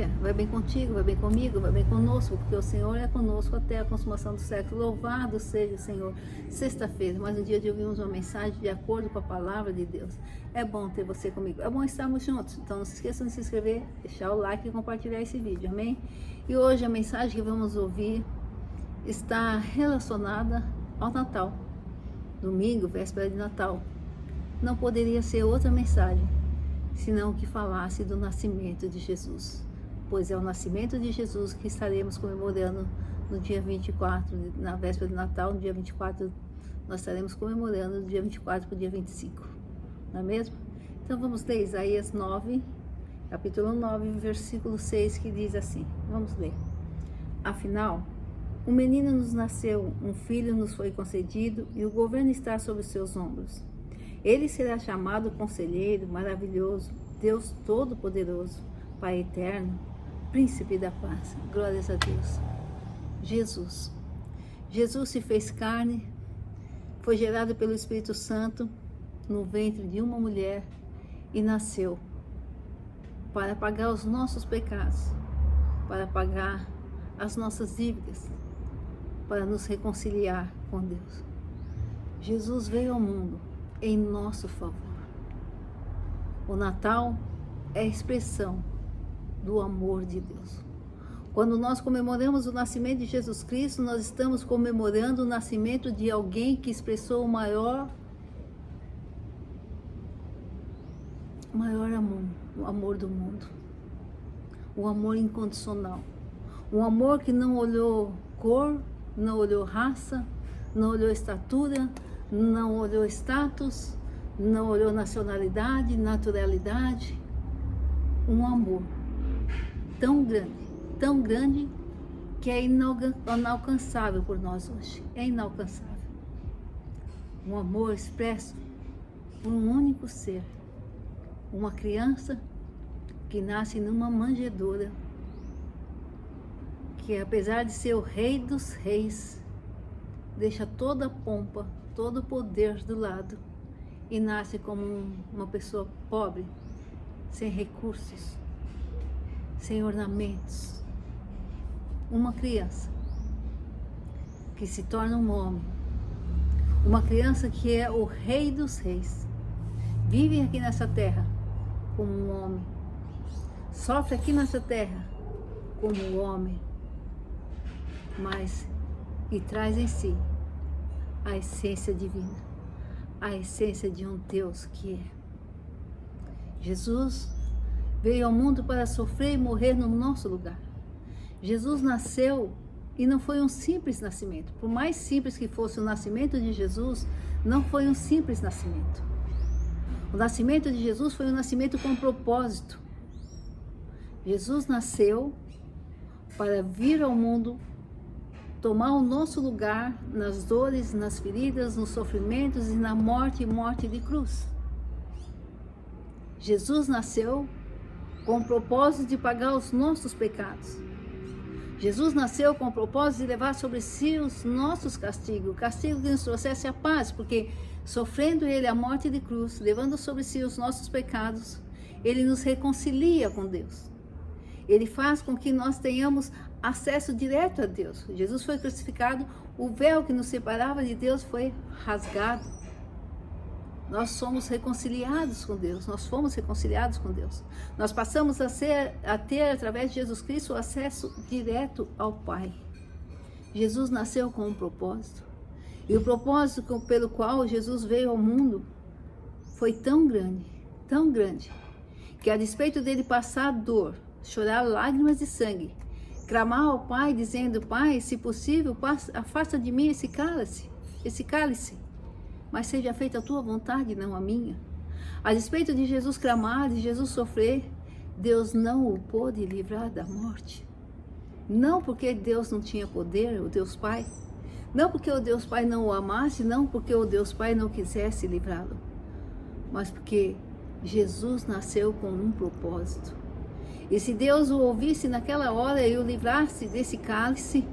dia vai bem contigo, vai bem comigo, vai bem conosco, porque o Senhor é conosco até a consumação do século. Louvado seja o Senhor. Sexta-feira, mais um dia de ouvirmos uma mensagem de acordo com a palavra de Deus. É bom ter você comigo, é bom estarmos juntos. Então não se esqueçam de se inscrever, deixar o like e compartilhar esse vídeo, amém? E hoje a mensagem que vamos ouvir está relacionada ao Natal. Domingo, véspera de Natal. Não poderia ser outra mensagem senão que falasse do nascimento de Jesus, pois é o nascimento de Jesus que estaremos comemorando no dia 24, na véspera de Natal, no dia 24, nós estaremos comemorando do dia 24 para o dia 25, não é mesmo? Então vamos ler Isaías 9, capítulo 9, versículo 6, que diz assim, vamos ler. Afinal, um menino nos nasceu, um filho nos foi concedido, e o governo está sobre os seus ombros. Ele será chamado Conselheiro, Maravilhoso, Deus Todo-Poderoso, Pai Eterno, Príncipe da Paz. Glórias a Deus. Jesus. Jesus se fez carne, foi gerado pelo Espírito Santo no ventre de uma mulher e nasceu para pagar os nossos pecados, para pagar as nossas dívidas, para nos reconciliar com Deus. Jesus veio ao mundo em nosso favor. O Natal é a expressão do amor de Deus. Quando nós comemoramos o nascimento de Jesus Cristo, nós estamos comemorando o nascimento de alguém que expressou o maior amor, o amor do mundo. O amor incondicional. Um amor que não olhou cor, não olhou raça, não olhou estatura, não olhou status, não olhou nacionalidade, naturalidade. Um amor tão grande que é inalcançável por nós hoje. É inalcançável. Um amor expresso por um único ser. Uma criança que nasce numa manjedoura, que apesar de ser o rei dos reis, deixa toda a pompa, todo o poder do lado e nasce como uma pessoa pobre, sem recursos, sem ornamentos. Uma criança que se torna um homem, uma criança que é o rei dos reis, vive aqui nessa terra como um homem, sofre aqui nessa terra como um homem, mas e traz em si a essência divina, a essência de um Deus que é. Jesus veio ao mundo para sofrer e morrer no nosso lugar. Jesus nasceu e não foi um simples nascimento. Por mais simples que fosse o nascimento de Jesus, não foi um simples nascimento. O nascimento de Jesus foi um nascimento com propósito. Jesus nasceu para vir ao mundo tomar o nosso lugar nas dores, nas feridas, nos sofrimentos e na morte e morte de cruz. Jesus nasceu com o propósito de pagar os nossos pecados. Jesus nasceu com o propósito de levar sobre si os nossos castigos, o castigo que nos trouxesse a paz, porque sofrendo ele a morte de cruz, levando sobre si os nossos pecados, ele nos reconcilia com Deus. Ele faz com que nós tenhamos acesso direto a Deus. Jesus foi crucificado, o véu que nos separava de Deus foi rasgado. Nós somos reconciliados com Deus, nós fomos reconciliados com Deus. Nós passamos a ter, através de Jesus Cristo, o acesso direto ao Pai. Jesus nasceu com um propósito. E o propósito pelo qual Jesus veio ao mundo foi tão grande, que a despeito dele passar dor, chorar lágrimas de sangue, clamar ao Pai, dizendo, Pai, se possível, afasta de mim esse cálice, mas seja feita a tua vontade, não a minha. A despeito de Jesus clamar, de Jesus sofrer, Deus não o pôde livrar da morte. Não porque Deus não tinha poder, o Deus Pai, não porque o Deus Pai não o amasse, não porque o Deus Pai não quisesse livrá-lo, mas porque Jesus nasceu com um propósito. E se Deus o ouvisse naquela hora e o livrasse desse cálice,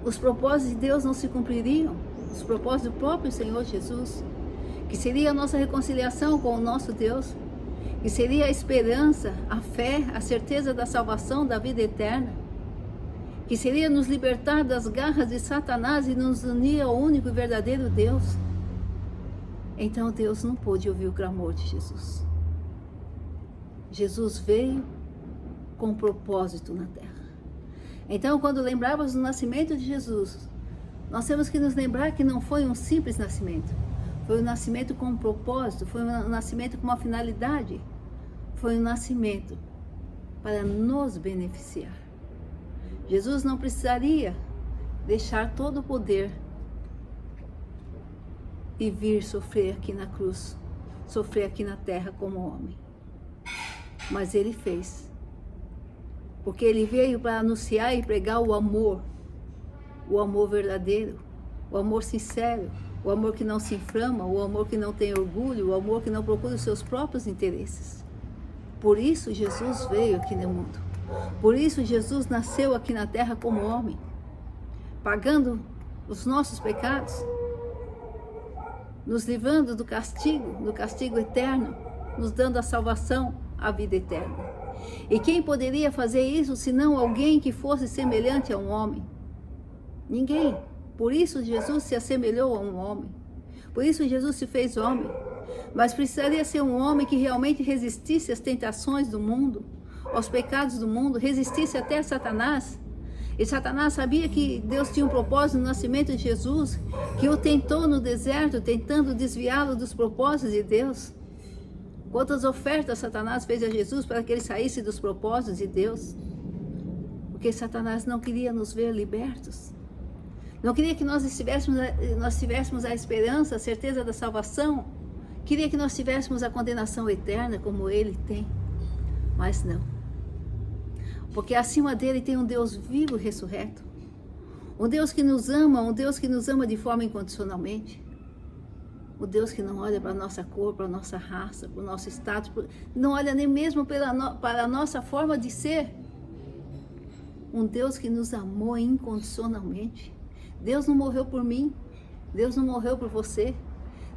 os propósitos de Deus não se cumpririam, os propósitos do próprio Senhor Jesus, que seria a nossa reconciliação com o nosso Deus. que seria a esperança, a fé, a certeza da salvação, da vida eterna, que seria nos libertar das garras de Satanás e nos unir ao único e verdadeiro Deus. Então Deus não pôde ouvir o clamor de Jesus. Jesus veio com um propósito na terra. Então, quando lembrarmos do nascimento de Jesus, nós temos que nos lembrar que não foi um simples nascimento. Foi um nascimento com um propósito, foi um nascimento com uma finalidade. Foi um nascimento para nos beneficiar. Jesus não precisaria deixar todo o poder e vir sofrer aqui na cruz, sofrer aqui na terra como homem. Mas ele fez. Porque ele veio para anunciar e pregar o amor verdadeiro, o amor sincero, o amor que não se inflama, o amor que não tem orgulho, o amor que não procura os seus próprios interesses. Por isso Jesus veio aqui no mundo. Por isso Jesus nasceu aqui na terra como homem, pagando os nossos pecados, nos livrando do castigo eterno, nos dando a salvação, a vida eterna. E quem poderia fazer isso senão alguém que fosse semelhante a um homem? Ninguém. Por isso Jesus se assemelhou a um homem. Por isso Jesus se fez homem. Mas precisaria ser um homem que realmente resistisse às tentações do mundo, aos pecados do mundo, resistisse até a Satanás. E Satanás sabia que Deus tinha um propósito no nascimento de Jesus, que o tentou no deserto, tentando desviá-lo dos propósitos de Deus. Quantas ofertas Satanás fez a Jesus para que ele saísse dos propósitos de Deus? Porque Satanás não queria nos ver libertos. Não queria que nós tivéssemos a esperança, a certeza da salvação. Queria que nós tivéssemos a condenação eterna, como ele tem. Mas não. Porque acima dele tem um Deus vivo e ressurreto. Um Deus que nos ama de forma incondicionalmente. O Deus que não olha para a nossa cor, para a nossa raça, para o nosso status, não olha nem mesmo para a nossa forma de ser. Um Deus que nos amou incondicionalmente. Deus não morreu por mim, Deus não morreu por você,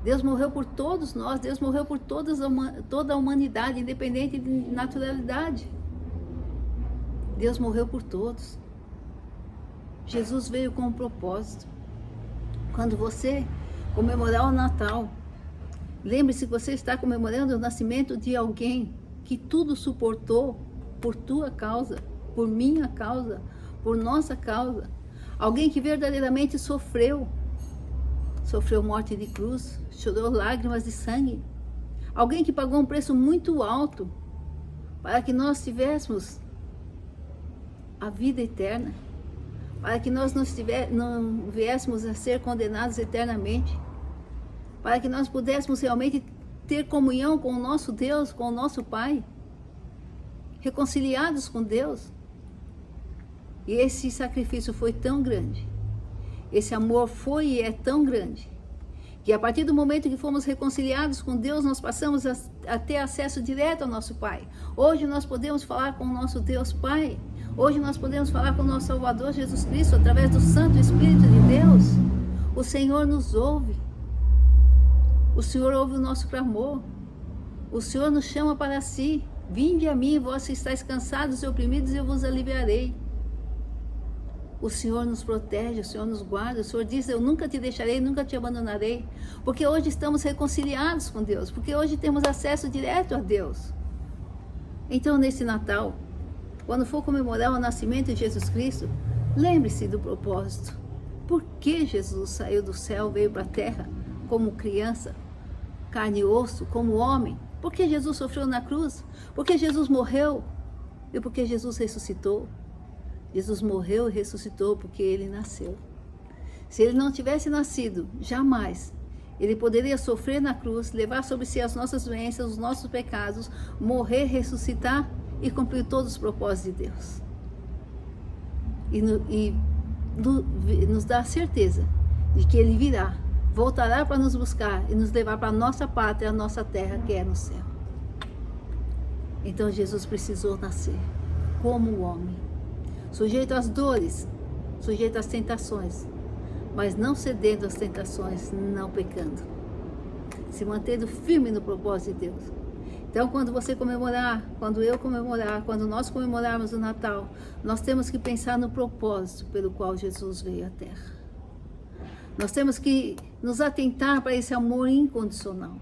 Deus morreu por todos nós, Deus morreu por toda a humanidade, independente de naturalidade. Deus morreu por todos. Jesus veio com um propósito. Quando você comemorar o Natal, lembre-se que você está comemorando o nascimento de alguém que tudo suportou por tua causa, por minha causa, por nossa causa. Alguém que verdadeiramente sofreu morte de cruz, chorou lágrimas de sangue. Alguém que pagou um preço muito alto para que nós tivéssemos a vida eterna, para que nós não viéssemos a ser condenados eternamente, para que nós pudéssemos realmente ter comunhão com o nosso Deus, com o nosso Pai, reconciliados com Deus. E esse sacrifício foi tão grande, esse amor foi e é tão grande, que a partir do momento que fomos reconciliados com Deus, nós passamos a ter acesso direto ao nosso Pai. Hoje nós podemos falar com o nosso Deus Pai. Hoje nós podemos falar com o nosso Salvador Jesus Cristo através do Santo Espírito de Deus. O Senhor nos ouve. O Senhor ouve o nosso clamor. O Senhor nos chama para si. Vinde a mim, vós que estáis cansados e oprimidos, eu vos aliviarei. O Senhor nos protege, o Senhor nos guarda. O Senhor diz, eu nunca te deixarei, nunca te abandonarei. Porque hoje estamos reconciliados com Deus. Porque hoje temos acesso direto a Deus. Então, nesse Natal, quando for comemorar o nascimento de Jesus Cristo, lembre-se do propósito. Por que Jesus saiu do céu, veio para a terra como criança, carne e osso, como homem? Por que Jesus sofreu na cruz? Por que Jesus morreu? E por que Jesus ressuscitou? Jesus morreu e ressuscitou porque ele nasceu. Se ele não tivesse nascido, jamais ele poderia sofrer na cruz, levar sobre si as nossas doenças, os nossos pecados, morrer, ressuscitar e cumprir todos os propósitos de Deus. E nos dá a certeza de que ele virá, voltará para nos buscar e nos levar para a nossa pátria, a nossa terra, que é no céu. Então Jesus precisou nascer como homem, sujeito às dores, sujeito às tentações, mas não cedendo às tentações, não pecando, se mantendo firme no propósito de Deus. Então, quando você comemorar, quando eu comemorar, quando nós comemorarmos o Natal, nós temos que pensar no propósito pelo qual Jesus veio à Terra. Nós temos que nos atentar para esse amor incondicional.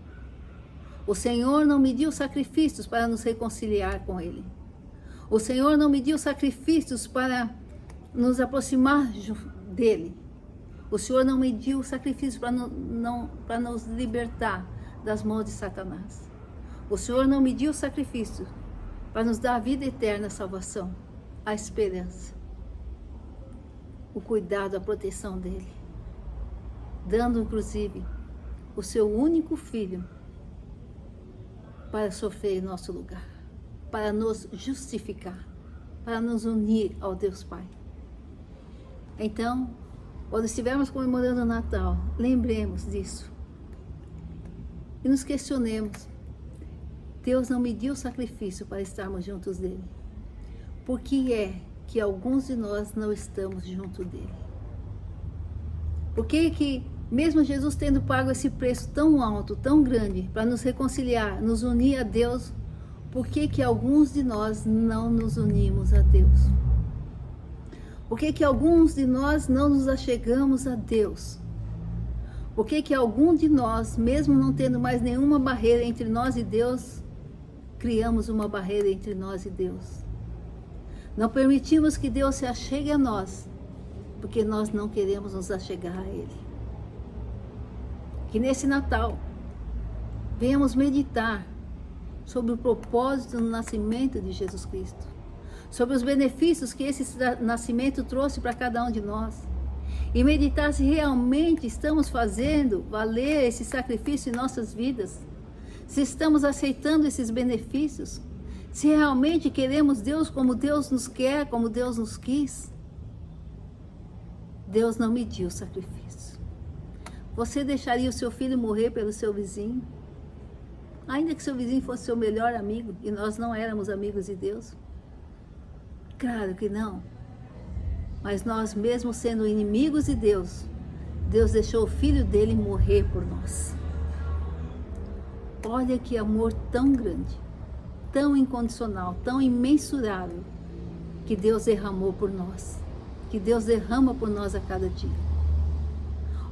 O Senhor não mediu sacrifícios para nos reconciliar com Ele. O Senhor não mediu sacrifícios para nos aproximar dEle. O Senhor não mediu sacrifícios para nos libertar das mãos de Satanás. O Senhor não mediu sacrifícios para nos dar a vida eterna, a salvação, a esperança, o cuidado, a proteção dEle. Dando, inclusive, o seu único filho para sofrer em nosso lugar, para nos justificar, para nos unir ao Deus Pai. Então, quando estivermos comemorando o Natal, lembremos disso e nos questionemos. Deus não mediu sacrifício para estarmos juntos dele. Por que é que alguns de nós não estamos junto dele? Por que mesmo Jesus tendo pago esse preço tão alto, tão grande, para nos reconciliar, nos unir a Deus, por que alguns de nós não nos unimos a Deus? Por que alguns de nós não nos achegamos a Deus? Por que algum de nós, mesmo não tendo mais nenhuma barreira entre nós e Deus, criamos uma barreira entre nós e Deus? Não permitimos que Deus se achegue a nós, porque nós não queremos nos achegar a Ele. Que nesse Natal, venhamos meditar sobre o propósito do nascimento de Jesus Cristo, sobre os benefícios que esse nascimento trouxe para cada um de nós, e meditar se realmente estamos fazendo valer esse sacrifício em nossas vidas, se estamos aceitando esses benefícios, se realmente queremos Deus como Deus nos quer, como Deus nos quis. Deus não mediu o sacrifício. Você deixaria o seu filho morrer pelo seu vizinho? Ainda que seu vizinho fosse seu melhor amigo e nós não éramos amigos de Deus? Claro que não. Mas nós, mesmo sendo inimigos de Deus, Deus deixou o filho dele morrer por nós. Olha que amor tão grande, tão incondicional, tão imensurável, que Deus derramou por nós, que Deus derrama por nós a cada dia.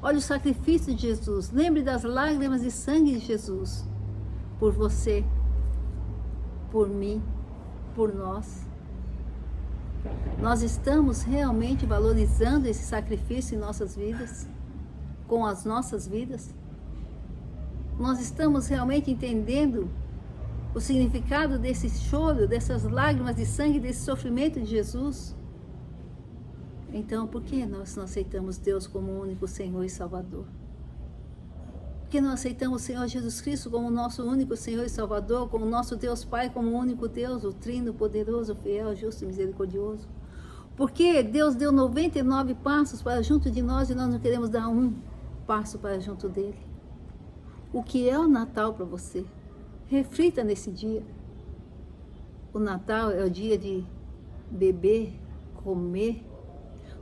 Olha o sacrifício de Jesus, lembre das lágrimas de sangue de Jesus, por você, por mim, por nós. Nós estamos realmente valorizando esse sacrifício em nossas vidas, com as nossas vidas? Nós estamos realmente entendendo o significado desse choro, dessas lágrimas de sangue, desse sofrimento de Jesus? Então, por que nós não aceitamos Deus como o único Senhor e Salvador? Por que não aceitamos o Senhor Jesus Cristo como o nosso único Senhor e Salvador, como o nosso Deus Pai, como o único Deus, o Trino, poderoso, fiel, justo e misericordioso? Por que Deus deu 99 passos para junto de nós e nós não queremos dar um passo para junto dele? O que é o Natal para você? Reflita nesse dia. O Natal é o dia de beber, comer,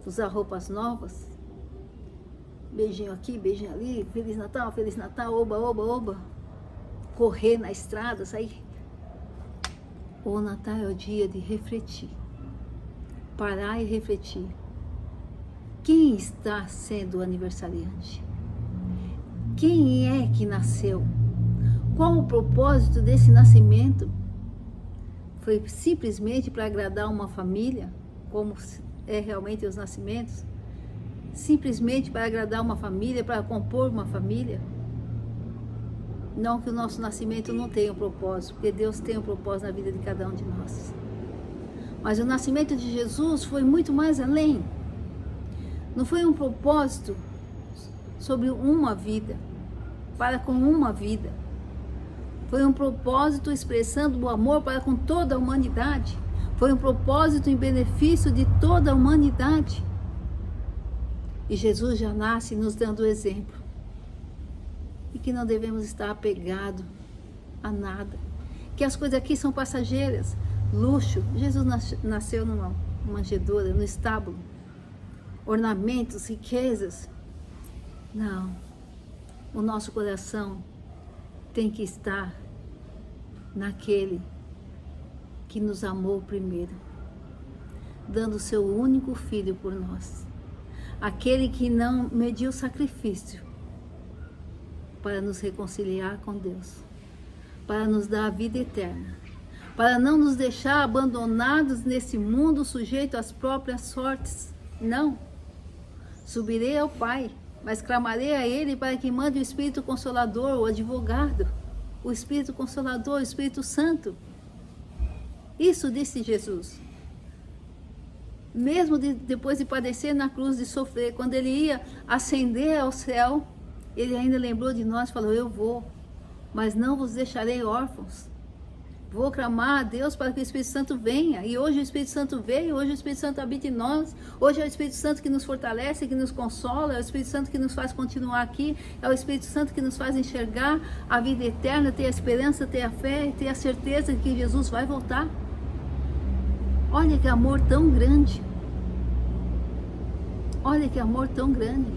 usar roupas novas, beijinho aqui, beijinho ali, Feliz Natal, oba, oba, oba, correr na estrada, sair. O Natal é o dia de refletir, parar e refletir. Quem está sendo o aniversariante? Quem é que nasceu? Qual o propósito desse nascimento? Foi simplesmente para agradar uma família, como é realmente os nascimentos? Simplesmente para agradar uma família, para compor uma família? Não que o nosso nascimento não tenha um propósito, porque Deus tem um propósito na vida de cada um de nós. Mas o nascimento de Jesus foi muito mais além. Não foi um propósito sobre uma vida, para com uma vida. Foi um propósito expressando o amor para com toda a humanidade. Foi um propósito em benefício de toda a humanidade. E Jesus já nasce nos dando o exemplo. E que não devemos estar apegados a nada. Que as coisas aqui são passageiras. Luxo. Jesus nasceu numa manjedoura, no estábulo. Ornamentos, riquezas. Não. O nosso coração tem que estar naquele que nos amou primeiro, dando o seu único filho por nós. Aquele que não mediu sacrifício para nos reconciliar com Deus, para nos dar a vida eterna, para não nos deixar abandonados nesse mundo sujeito às próprias sortes. Não. Subirei ao Pai, mas clamarei a Ele para que mande o Espírito Consolador, o advogado, o Espírito Consolador, o Espírito Santo. Isso disse Jesus. Mesmo depois de padecer na cruz, de sofrer, quando ele ia ascender ao céu, ele ainda lembrou de nós e falou: eu vou, mas não vos deixarei órfãos. Vou clamar a Deus para que o Espírito Santo venha. E hoje o Espírito Santo veio, hoje o Espírito Santo habita em nós. Hoje é o Espírito Santo que nos fortalece, que nos consola, é o Espírito Santo que nos faz continuar aqui, é o Espírito Santo que nos faz enxergar a vida eterna, ter a esperança, ter a fé, ter a certeza de que Jesus vai voltar. Olha que amor tão grande. Olha que amor tão grande.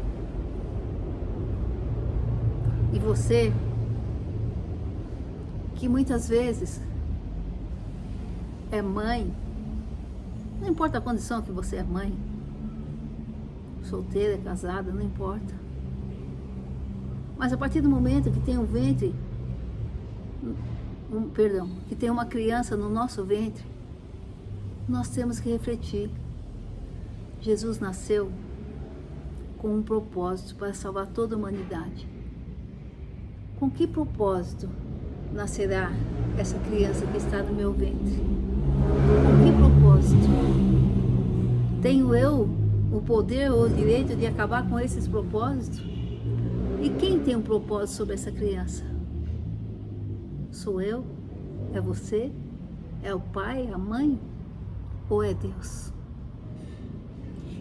E você, que muitas vezes é mãe, não importa a condição que você é mãe, solteira, casada, não importa. Mas a partir do momento que tem um ventre, que tem uma criança no nosso ventre, nós temos que refletir. Jesus nasceu com um propósito para salvar toda a humanidade. Com que propósito nascerá essa criança que está no meu ventre? Com que propósito? Tenho eu o poder ou o direito de acabar com esses propósitos? E quem tem um propósito sobre essa criança? Sou eu? É você? É o pai? A mãe? Ou é Deus?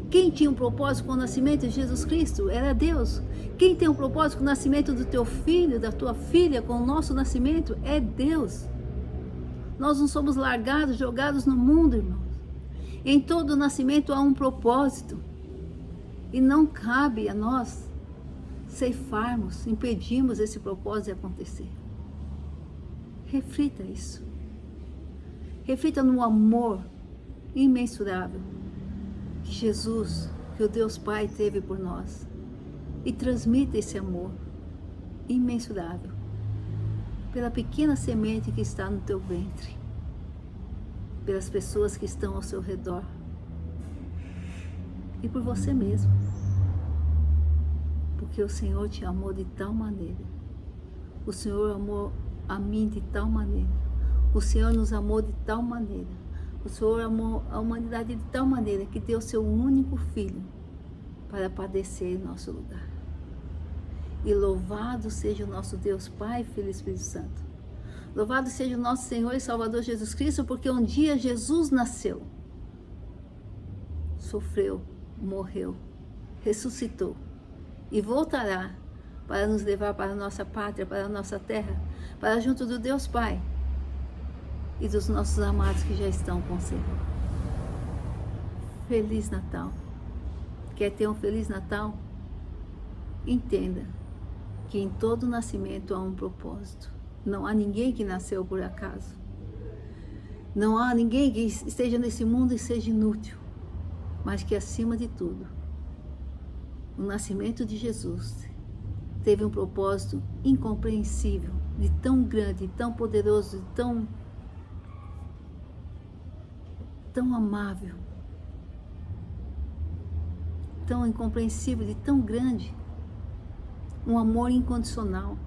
Quem tinha um propósito com o nascimento de Jesus Cristo? Era Deus. Quem tem um propósito com o nascimento do teu filho, da tua filha, com o nosso nascimento? É Deus. Nós não somos largados, jogados no mundo, irmãos. Em todo nascimento há um propósito. E não cabe a nós ceifarmos, impedirmos esse propósito de acontecer. Reflita isso. Reflita no amor imensurável que Jesus, que o Deus Pai teve por nós, e transmita esse amor imensurável pela pequena semente que está no teu ventre, pelas pessoas que estão ao seu redor e por você mesmo, porque o Senhor te amou de tal maneira, o Senhor amou a mim de tal maneira, o Senhor nos amou de tal maneira, o Senhor amou a humanidade de tal maneira que deu seu único filho para padecer em nosso lugar. E louvado seja o nosso Deus Pai, Filho e Espírito Santo. Louvado seja o nosso Senhor e Salvador Jesus Cristo, porque um dia Jesus nasceu, sofreu, morreu, ressuscitou e voltará para nos levar para a nossa pátria, para a nossa terra, para junto do Deus Pai e dos nossos amados que já estão com o Senhor. Feliz Natal. Quer ter um Feliz Natal? Entenda que em todo nascimento há um propósito. Não há ninguém que nasceu por acaso. Não há ninguém que esteja nesse mundo e seja inútil. Mas que acima de tudo, o nascimento de Jesus teve um propósito incompreensível, de tão grande, tão poderoso, de tão amável, tão incompreensível, de tão grande, um amor incondicional.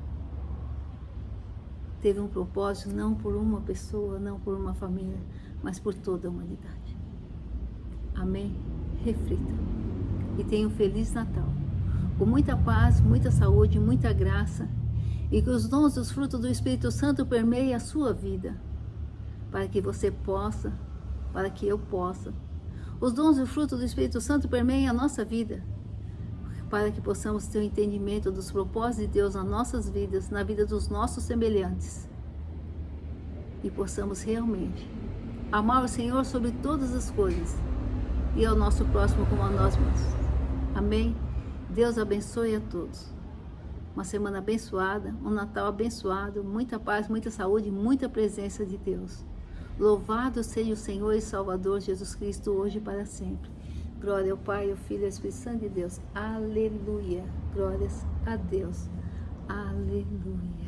Teve um propósito não por uma pessoa, não por uma família, mas por toda a humanidade. Amém? Reflita e tenha um Feliz Natal, com muita paz, muita saúde, muita graça, e que os dons e os frutos do Espírito Santo permeiem a sua vida, para que você possa, para que eu possa, os dons e o fruto do Espírito Santo permeiem a nossa vida, para que possamos ter o entendimento dos propósitos de Deus nas nossas vidas, na vida dos nossos semelhantes, e possamos realmente amar o Senhor sobre todas as coisas e ao nosso próximo como a nós mesmos. Amém? Deus abençoe a todos. uma semana abençoada, um Natal abençoado, muita paz, muita saúde, muita presença de Deus. Louvado seja o Senhor e Salvador Jesus Cristo, hoje e para sempre. Glória ao Pai, ao Filho e ao Espírito Santo de Deus. Aleluia. Glórias a Deus. Aleluia.